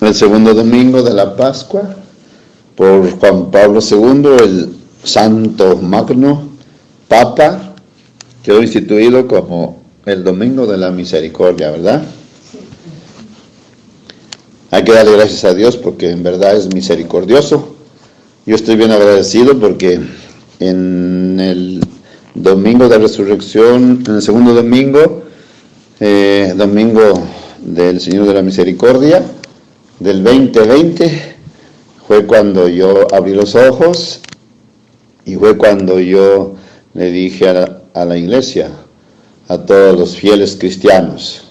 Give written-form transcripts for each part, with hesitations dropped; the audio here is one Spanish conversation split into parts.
el segundo domingo de la Pascua, por Juan Pablo II, el Santo Magno Papa, quedó instituido como el Domingo de la Misericordia, ¿verdad? Hay que darle gracias a Dios porque en verdad es misericordioso. Yo estoy bien agradecido porque en el domingo de resurrección, en el segundo domingo, domingo del Señor de la Misericordia, del 2020, fue cuando yo abrí los ojos y fue cuando yo le dije a la iglesia, a todos los fieles cristianos,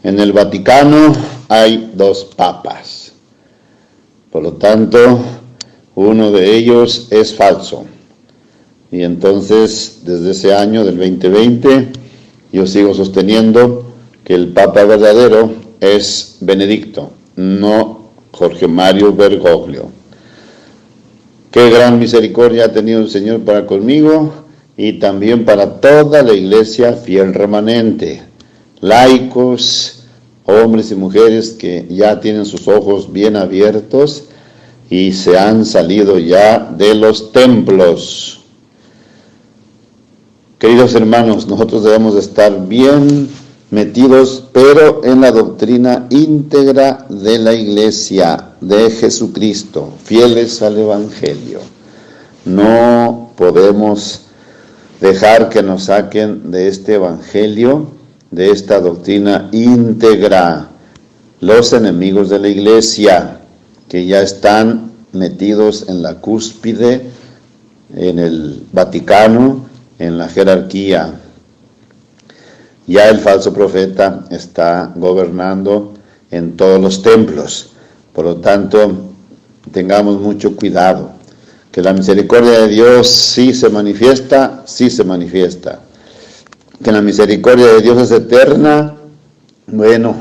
en el Vaticano hay 2 papas, por lo tanto, uno de ellos es falso. Y entonces, desde ese año del 2020, yo sigo sosteniendo que el Papa verdadero es Benedicto, no Jorge Mario Bergoglio. Qué gran misericordia ha tenido el Señor para conmigo y también para toda la iglesia fiel remanente, laicos, hombres y mujeres que ya tienen sus ojos bien abiertos y se han salido ya de los templos. Queridos hermanos, nosotros debemos de estar bien metidos, pero en la doctrina íntegra de la Iglesia de Jesucristo, fieles al Evangelio. No podemos dejar que nos saquen de este Evangelio, de esta doctrina íntegra, los enemigos de la Iglesia, que ya están metidos en la cúspide, en el Vaticano, en la jerarquía. Ya el falso profeta está gobernando en todos los templos. Por lo tanto, tengamos mucho cuidado. Que la misericordia de Dios sí se manifiesta. Que la misericordia de Dios es eterna. Bueno,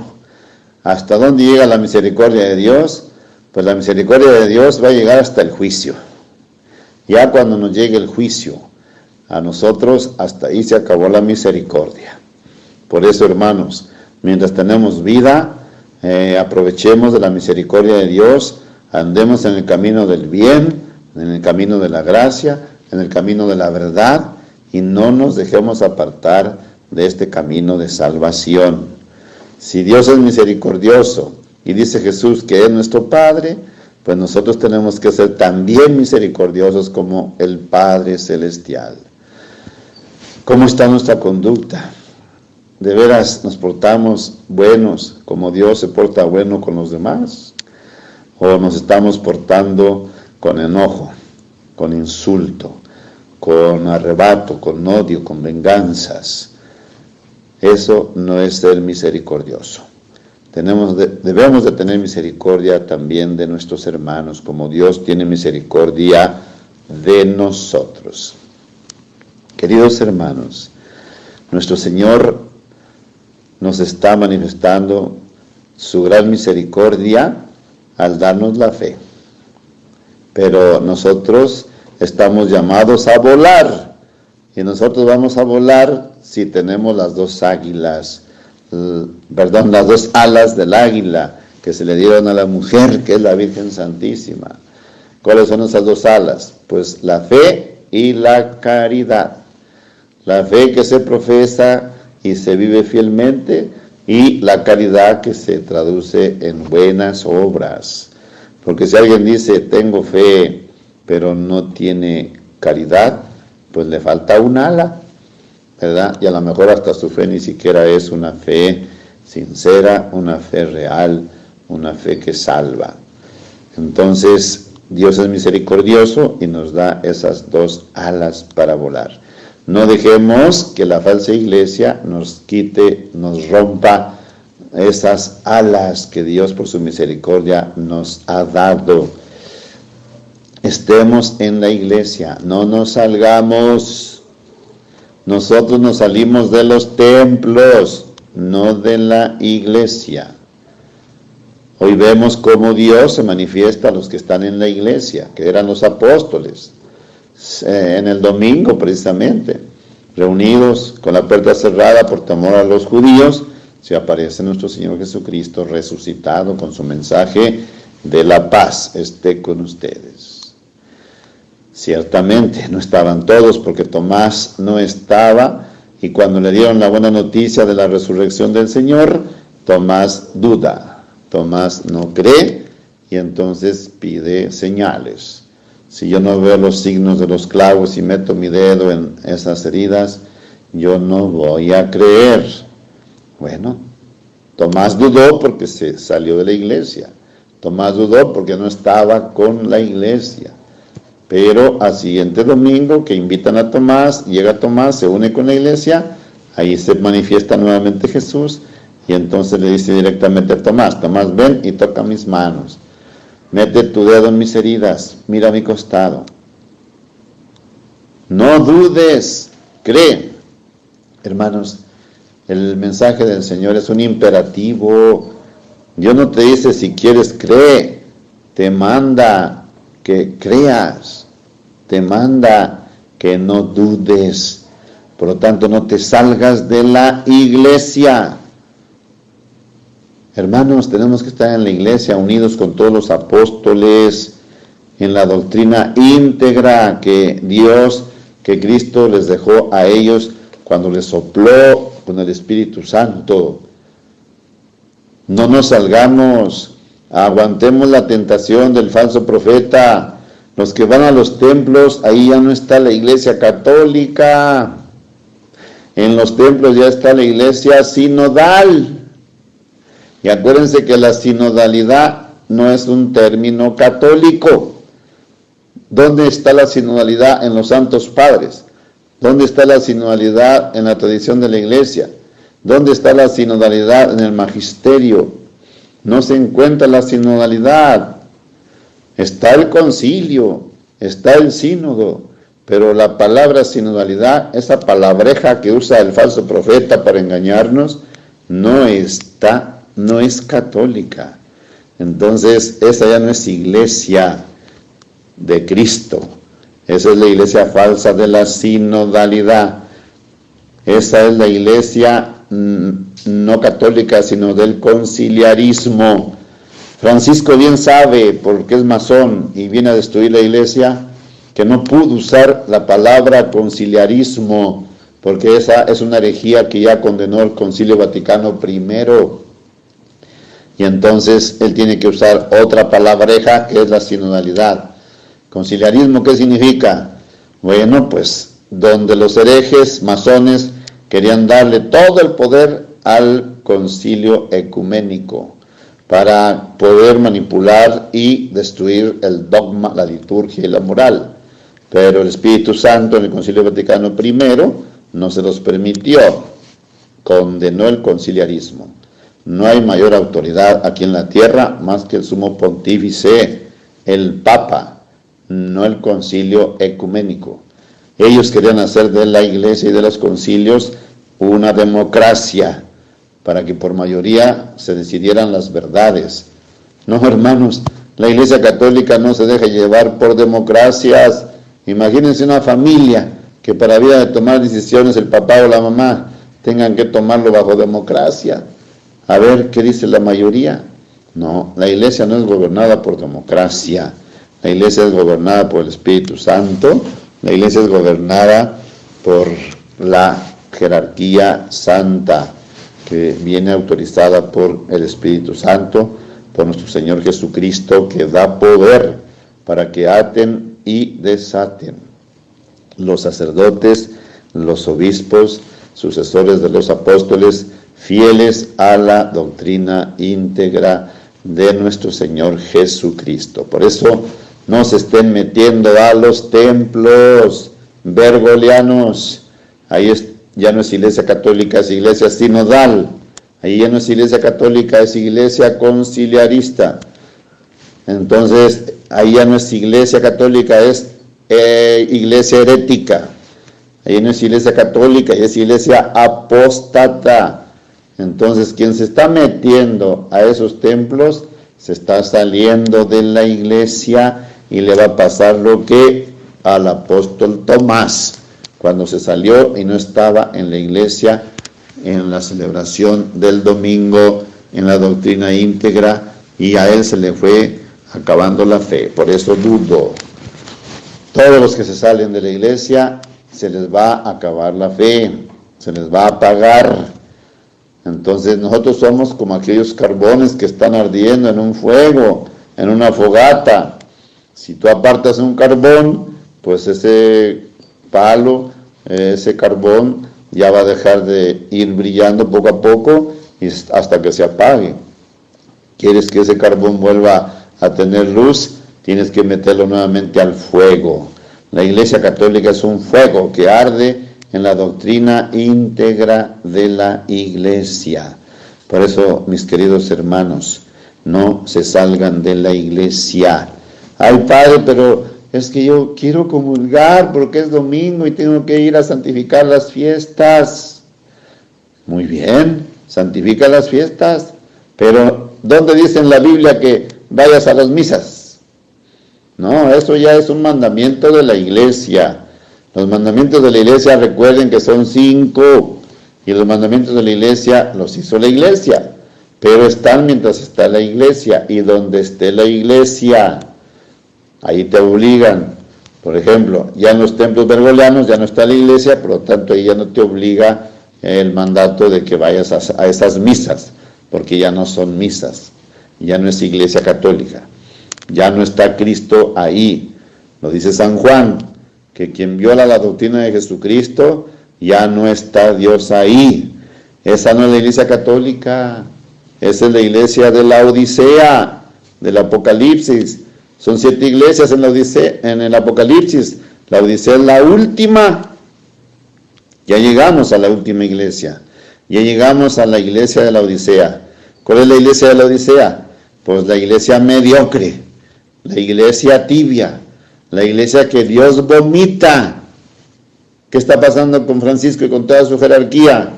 ¿hasta dónde llega la misericordia de Dios? Pues la misericordia de Dios va a llegar hasta el juicio. Ya cuando nos llegue el juicio a nosotros, hasta ahí se acabó la misericordia. Por eso, hermanos, mientras tenemos vida, aprovechemos de la misericordia de Dios, andemos en el camino del bien, en el camino de la gracia, en el camino de la verdad, y no nos dejemos apartar de este camino de salvación. Si Dios es misericordioso, y dice Jesús que es nuestro Padre, pues nosotros tenemos que ser también misericordiosos como el Padre Celestial. ¿Cómo está nuestra conducta? ¿De veras nos portamos buenos como Dios se porta bueno con los demás? ¿O nos estamos portando con enojo, con insulto, con arrebato, con odio, con venganzas? Eso no es ser misericordioso. Debemos de tener misericordia también de nuestros hermanos, como Dios tiene misericordia de nosotros. Queridos hermanos, nuestro Señor nos está manifestando su gran misericordia al darnos la fe. Pero nosotros estamos llamados a volar, y nosotros vamos a volar si tenemos las 2 alas del águila que se le dieron a la mujer, que es la Virgen Santísima. ¿Cuáles son esas 2 alas? Pues la fe y la caridad. La fe que se profesa y se vive fielmente, y la caridad que se traduce en buenas obras. Porque si alguien dice, tengo fe, pero no tiene caridad, pues le falta un ala, ¿verdad? Y a lo mejor hasta su fe ni siquiera es una fe sincera, una fe real, una fe que salva. Entonces, Dios es misericordioso y nos da esas 2 alas para volar. No dejemos que la falsa iglesia nos quite, nos rompa esas alas que Dios por su misericordia nos ha dado. Estemos en la iglesia, no nos salgamos. Nosotros nos salimos de los templos, no de la iglesia. Hoy vemos cómo Dios se manifiesta a los que están en la iglesia, que eran los apóstoles, en el domingo precisamente, reunidos con la puerta cerrada por temor a los judíos, se aparece nuestro Señor Jesucristo resucitado con su mensaje de la paz esté con ustedes. Ciertamente no estaban todos porque Tomás no estaba, y cuando le dieron la buena noticia de la resurrección del Señor, Tomás duda, Tomás no cree y entonces pide señales. Si yo no veo los signos de los clavos y meto mi dedo en esas heridas, yo no voy a creer. Bueno, Tomás dudó porque se salió de la iglesia. Tomás dudó porque no estaba con la iglesia. Pero al siguiente domingo que invitan a Tomás, llega Tomás, se une con la iglesia, ahí se manifiesta nuevamente Jesús y entonces le dice directamente a Tomás, Tomás, ven y toca mis manos, mete tu dedo en mis heridas, mira mi costado. No dudes, cree. Hermanos, el mensaje del Señor es un imperativo. Dios no te dice si quieres cree, te manda que creas, te manda que no dudes. Por lo tanto, no te salgas de la iglesia. Hermanos, tenemos que estar en la iglesia unidos con todos los apóstoles en la doctrina íntegra que Dios, que Cristo les dejó a ellos cuando les sopló con el Espíritu Santo. No nos salgamos, aguantemos la tentación del falso profeta. Los que van a los templos, ahí ya no está la iglesia católica. En los templos ya está la iglesia sinodal. Y acuérdense que la sinodalidad no es un término católico. ¿Dónde está la sinodalidad? En los santos padres. ¿Dónde está la sinodalidad? En la tradición de la iglesia. ¿Dónde está la sinodalidad? En el magisterio. No se encuentra la sinodalidad. Está el concilio, está el sínodo, pero la palabra sinodalidad, esa palabreja que usa el falso profeta para engañarnos, no es católica. Entonces, esa ya no es iglesia de Cristo. Esa es la iglesia falsa de la sinodalidad. Esa es la iglesia no católica, sino del conciliarismo. Francisco bien sabe, porque es masón y viene a destruir la iglesia, que no pudo usar la palabra conciliarismo, porque esa es una herejía que ya condenó el Concilio Vaticano I. Y entonces él tiene que usar otra palabreja, que es la sinodalidad. Conciliarismo, ¿qué significa? Bueno, pues donde los herejes masones querían darle todo el poder al concilio ecuménico para poder manipular y destruir el dogma, la liturgia y la moral. Pero el Espíritu Santo en el Concilio Vaticano I no se los permitió, condenó el conciliarismo. No hay mayor autoridad aquí en la tierra más que el sumo pontífice, el Papa, no el concilio ecuménico. Ellos querían hacer de la iglesia y de los concilios una democracia, para que por mayoría se decidieran las verdades. No, hermanos, la iglesia católica no se deja llevar por democracias. Imagínense una familia que para vida de tomar decisiones el papá o la mamá tengan que tomarlo bajo democracia. A ver, ¿qué dice la mayoría? No, la iglesia no es gobernada por democracia. La iglesia es gobernada por el Espíritu Santo. La iglesia es gobernada por la jerarquía santa, que viene autorizada por el Espíritu Santo, por nuestro Señor Jesucristo, que da poder para que aten y desaten. Los sacerdotes, los obispos, sucesores de los apóstoles, fieles a la doctrina íntegra de nuestro Señor Jesucristo. Por eso no se estén metiendo a los templos bergolianos. Ahí ya no es iglesia católica, es iglesia sinodal. Ahí ya no es iglesia católica, es iglesia conciliarista. Entonces, ahí ya no es iglesia católica, es iglesia herética. Ahí no es iglesia católica, es iglesia apóstata. Entonces, quien se está metiendo a esos templos, se está saliendo de la iglesia y le va a pasar lo que al apóstol Tomás, cuando se salió y no estaba en la iglesia en la celebración del domingo, en la doctrina íntegra, y a él se le fue acabando la fe. Por eso dudo. Todos los que se salen de la iglesia, se les va a acabar la fe, se les va a apagar. Entonces nosotros somos como aquellos carbones que están ardiendo en un fuego, en una fogata. Si tú apartas un carbón, pues ese palo, ese carbón ya va a dejar de ir brillando poco a poco y hasta que se apague. ¿Quieres que ese carbón vuelva a tener luz? Tienes que meterlo nuevamente al fuego. La Iglesia Católica es un fuego que arde en la doctrina íntegra de la Iglesia. Por eso, mis queridos hermanos, no se salgan de la Iglesia. Ay, Padre, pero es que yo quiero comulgar porque es domingo y tengo que ir a santificar las fiestas. Muy bien, santifica las fiestas, pero ¿dónde dice en la Biblia que vayas a las misas? No, eso ya es un mandamiento de la iglesia. Los mandamientos de la iglesia, recuerden que son 5, y los mandamientos de la iglesia los hizo la iglesia, pero están mientras está la iglesia, y donde esté la iglesia, ahí te obligan. Por ejemplo, ya en los templos bergoglianos ya no está la iglesia, por lo tanto ahí ya no te obliga el mandato de que vayas a esas misas, porque ya no son misas, ya no es iglesia católica. Ya no está Cristo ahí. Lo dice San Juan, que quien viola la doctrina de Jesucristo, ya no está Dios ahí. Esa no es la iglesia católica, esa es la iglesia de la Odisea, del Apocalipsis. Son 7 iglesias en la Odisea, en el Apocalipsis. La Odisea es la última. Ya llegamos a la última iglesia. Ya llegamos a la iglesia de la Odisea. ¿Cuál es la iglesia de la Odisea? Pues la iglesia mediocre, la iglesia tibia, la iglesia que Dios vomita. ¿Qué está pasando con Francisco y con toda su jerarquía?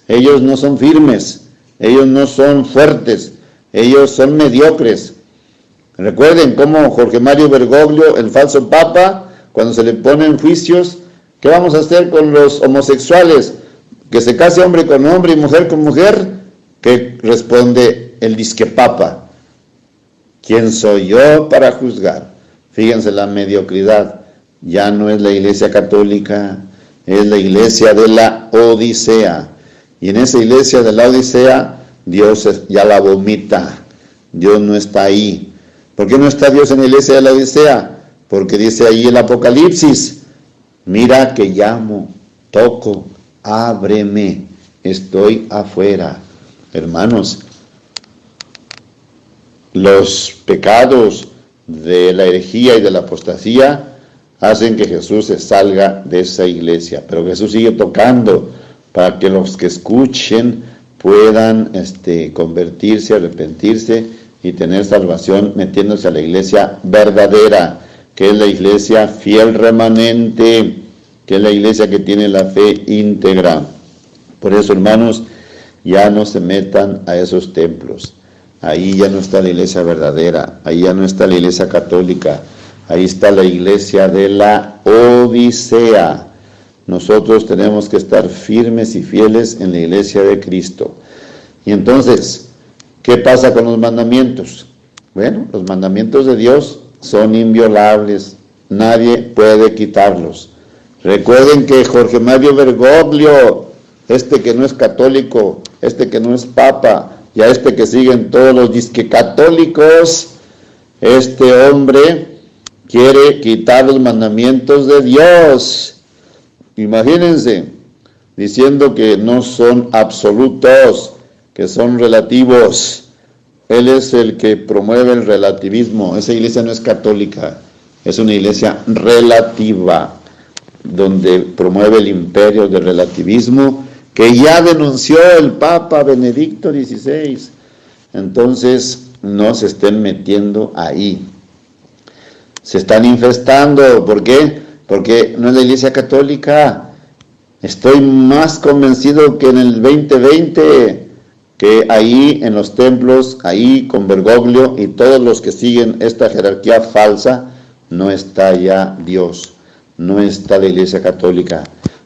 Ellos no son firmes, ellos no son fuertes, ellos son mediocres. Recuerden cómo Jorge Mario Bergoglio, el falso papa, cuando se le ponen juicios, ¿qué vamos a hacer con los homosexuales? ¿Que se case hombre con hombre y mujer con mujer? ¿Qué responde el disque papa? ¿Quién soy yo para juzgar? Fíjense la mediocridad. Ya no es la iglesia católica, es la iglesia de la Odisea. Y en esa iglesia de la Odisea, Dios ya la vomita. Dios no está ahí. ¿Por qué no está Dios en la iglesia de la Odisea? Porque dice ahí el Apocalipsis, mira que llamo, toco, ábreme, estoy afuera. Hermanos, los pecados de la herejía y de la apostasía hacen que Jesús se salga de esa iglesia, pero Jesús sigue tocando para que los que escuchen puedan convertirse, arrepentirse y tener salvación metiéndose a la iglesia verdadera, que es la iglesia fiel remanente, que es la iglesia que tiene la fe íntegra. Por eso, hermanos, ya no se metan a esos templos. Ahí ya no está la iglesia verdadera, ahí ya no está la iglesia católica, ahí está la iglesia de la Odisea. Nosotros tenemos que estar firmes y fieles en la iglesia de Cristo. Y entonces, ¿qué pasa con los mandamientos? Bueno, los mandamientos de Dios son inviolables, nadie puede quitarlos. Recuerden que Jorge Mario Bergoglio, que no es católico, que no es papa, y a que siguen todos los disque católicos, este hombre quiere quitar los mandamientos de Dios. Imagínense, diciendo que no son absolutos, que son relativos. Él es el que promueve el relativismo. Esa iglesia no es católica, es una iglesia relativa, donde promueve el imperio del relativismo, que ya denunció el Papa Benedicto XVI. Entonces, no se estén metiendo ahí. Se están infestando. ¿Por qué? Porque no es la iglesia católica. Estoy más convencido que en el 2020, que ahí en los templos, ahí con Bergoglio y todos los que siguen esta jerarquía falsa, no está ya Dios, no está la iglesia católica.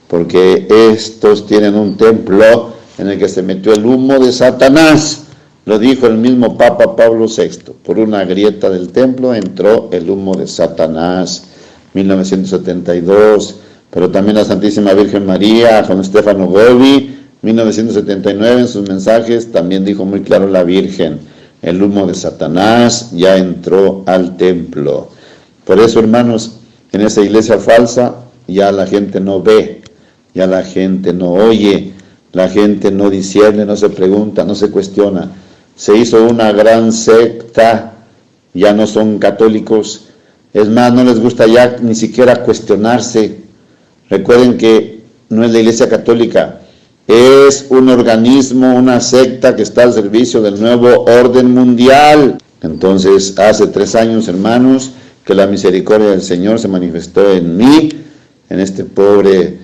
Porque estos tienen un templo en el que se metió el humo de Satanás. Lo dijo el mismo Papa Pablo VI. Por una grieta del templo entró el humo de Satanás. 1972. Pero también la Santísima Virgen María, Juan Stefano Gobi, 1979, en sus mensajes también dijo muy claro la Virgen: el humo de Satanás ya entró al templo. Por eso, hermanos, en esa iglesia falsa ya la gente no ve, ya la gente no oye, la gente no discierne, no se pregunta, no se cuestiona. Se hizo una gran secta, ya no son católicos, es más, no les gusta ya ni siquiera cuestionarse. Recuerden que no es la Iglesia Católica, es un organismo, una secta que está al servicio del nuevo orden mundial. Entonces, hace 3 años, hermanos, que la misericordia del Señor se manifestó en mí, en este pobre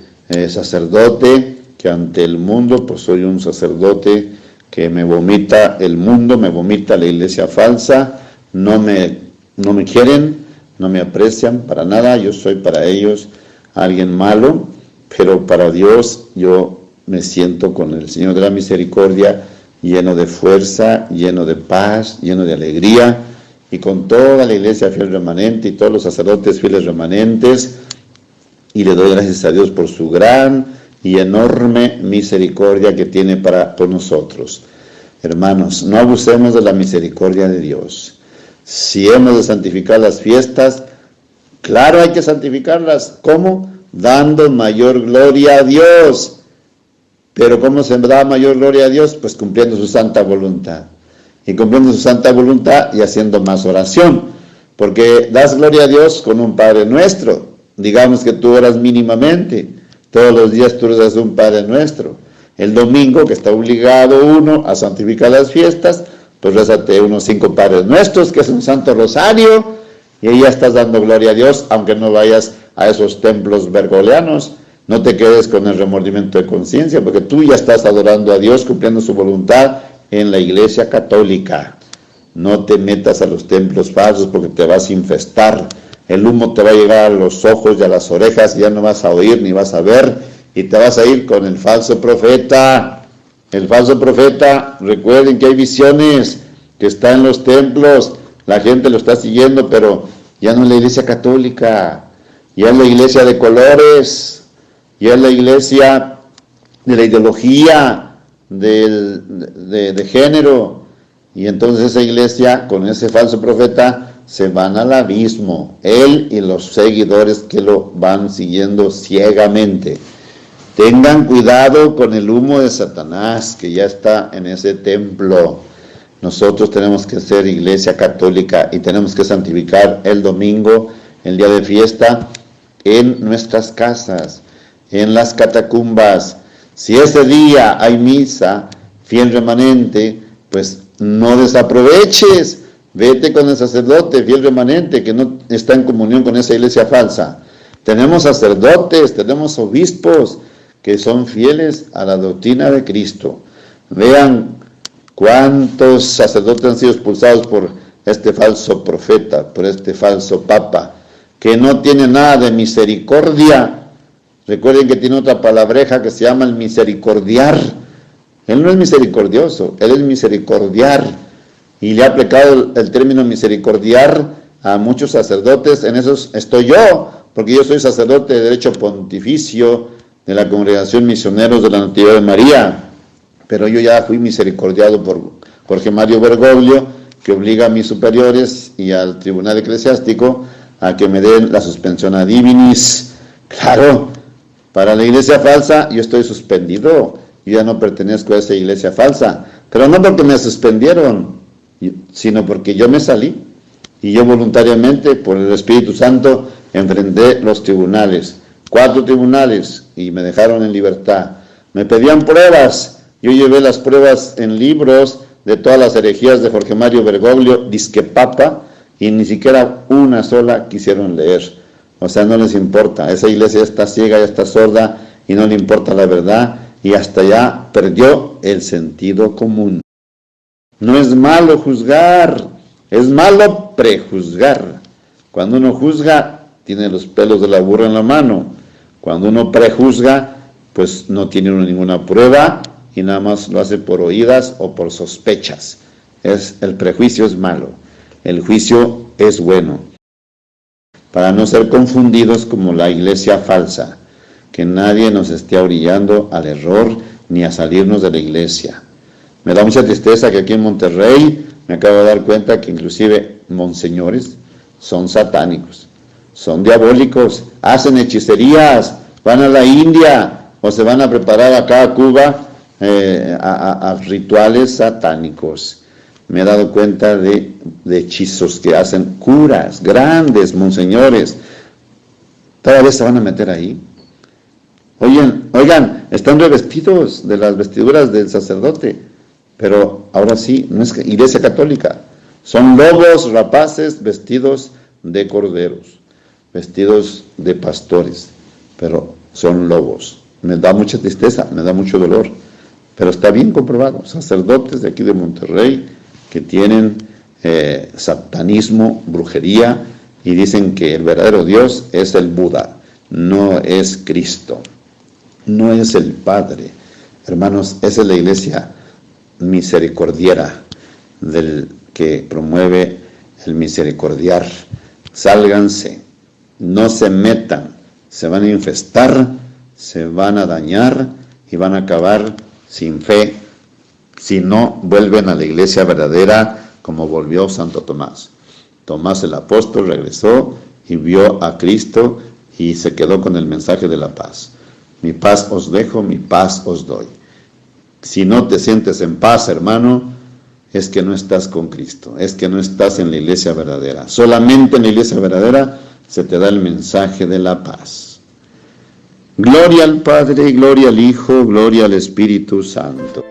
sacerdote, que ante el mundo, pues soy un sacerdote que me vomita el mundo, me vomita la iglesia falsa, no me quieren, no me aprecian para nada, yo soy para ellos alguien malo, pero para Dios yo me siento con el Señor de la misericordia, lleno de fuerza, lleno de paz, lleno de alegría, y con toda la iglesia fiel remanente y todos los sacerdotes fieles remanentes, y le doy gracias a Dios por su gran y enorme misericordia que tiene para con nosotros. Hermanos, no abusemos de la misericordia de Dios. Si hemos de santificar las fiestas, claro, hay que santificarlas. ¿Cómo? Dando mayor gloria a Dios. Pero ¿cómo se da mayor gloria a Dios? Pues cumpliendo su santa voluntad. Y cumpliendo su santa voluntad y haciendo más oración. Porque das gloria a Dios con un Padre Nuestro. Digamos que tú oras mínimamente. Todos los días tú rezas un Padre Nuestro. El domingo, que está obligado uno a santificar las fiestas, pues rézate unos 5 Padres Nuestros, que es un Santo Rosario, y ahí ya estás dando gloria a Dios, aunque no vayas a esos templos bergoleanos. No te quedes con el remordimiento de conciencia, porque tú ya estás adorando a Dios, cumpliendo su voluntad en la Iglesia Católica. No te metas a los templos falsos, porque te vas a infestar. El humo te va a llegar a los ojos y a las orejas, y ya no vas a oír ni vas a ver, y te vas a ir con el falso profeta. El falso profeta, recuerden que hay visiones que están en los templos, la gente lo está siguiendo, pero ya no es la Iglesia Católica, ya es la iglesia de colores, ya es la iglesia de la ideología, de género, y entonces esa iglesia, con ese falso profeta, se van al abismo, él y los seguidores que lo van siguiendo ciegamente. Tengan cuidado con el humo de Satanás, que ya está en ese templo. Nosotros tenemos que ser iglesia católica y tenemos que santificar el domingo, el día de fiesta, en nuestras casas, en las catacumbas. Si ese día hay misa, fiel remanente, pues no desaproveches. Vete con el sacerdote, fiel remanente, que no está en comunión con esa iglesia falsa. Tenemos sacerdotes, tenemos obispos que son fieles a la doctrina de Cristo. Vean cuántos sacerdotes han sido expulsados por este falso profeta, por este falso papa, que no tiene nada de misericordia. Recuerden que tiene otra palabreja que se llama el misericordiar. Él no es misericordioso, él es misericordiar. Y le ha aplicado el término misericordiar a muchos sacerdotes. En eso estoy yo, porque yo soy sacerdote de derecho pontificio de la Congregación Misioneros de la Natividad de María. Pero yo ya fui misericordiado por Jorge Mario Bergoglio, que obliga a mis superiores y al Tribunal Eclesiástico a que me den la suspensión ad divinis. Claro, para la iglesia falsa yo estoy suspendido, yo ya no pertenezco a esa iglesia falsa, pero no porque me suspendieron, sino porque yo me salí, y yo voluntariamente, por el Espíritu Santo, enfrenté los tribunales, 4 tribunales, y me dejaron en libertad. Me pedían pruebas, yo llevé las pruebas en libros de todas las herejías de Jorge Mario Bergoglio, disque papa, y ni siquiera una sola quisieron leer. O sea, no les importa, esa iglesia ya está ciega, ya está sorda, y no le importa la verdad, y hasta ya perdió el sentido común. No es malo juzgar, es malo prejuzgar. Cuando uno juzga, tiene los pelos de la burra en la mano. Cuando uno prejuzga, pues no tiene uno ninguna prueba y nada más lo hace por oídas o por sospechas. El prejuicio es malo, el juicio es bueno, para no ser confundidos como la iglesia falsa, que nadie nos esté orillando al error ni a salirnos de la iglesia. Me da mucha tristeza que aquí en Monterrey me acabo de dar cuenta que inclusive monseñores son satánicos, son diabólicos, hacen hechicerías, van a la India o se van a preparar acá a Cuba a rituales satánicos. Me he dado cuenta de hechizos que hacen curas, grandes monseñores. ¿Todavía se van a meter ahí? Oigan, están revestidos de las vestiduras del sacerdote, pero ahora sí, no es iglesia católica, son lobos rapaces vestidos de corderos, vestidos de pastores, pero son lobos. Me da mucha tristeza, me da mucho dolor, pero está bien comprobado, sacerdotes de aquí de Monterrey que tienen satanismo, brujería, y dicen que el verdadero Dios es el Buda, no es Cristo, no es el Padre. Hermanos, esa es la iglesia misericordiera, del que promueve el misericordiar. Sálganse, no se metan, se van a infestar, se van a dañar y van a acabar sin fe, si no vuelven a la iglesia verdadera como volvió Santo Tomás. Tomás el apóstol regresó y vio a Cristo y se quedó con el mensaje de la paz. Mi paz os dejo, mi paz os doy. Si no te sientes en paz, hermano, es que no estás con Cristo, es que no estás en la iglesia verdadera. Solamente en la iglesia verdadera se te da el mensaje de la paz. Gloria al Padre, gloria al Hijo, gloria al Espíritu Santo.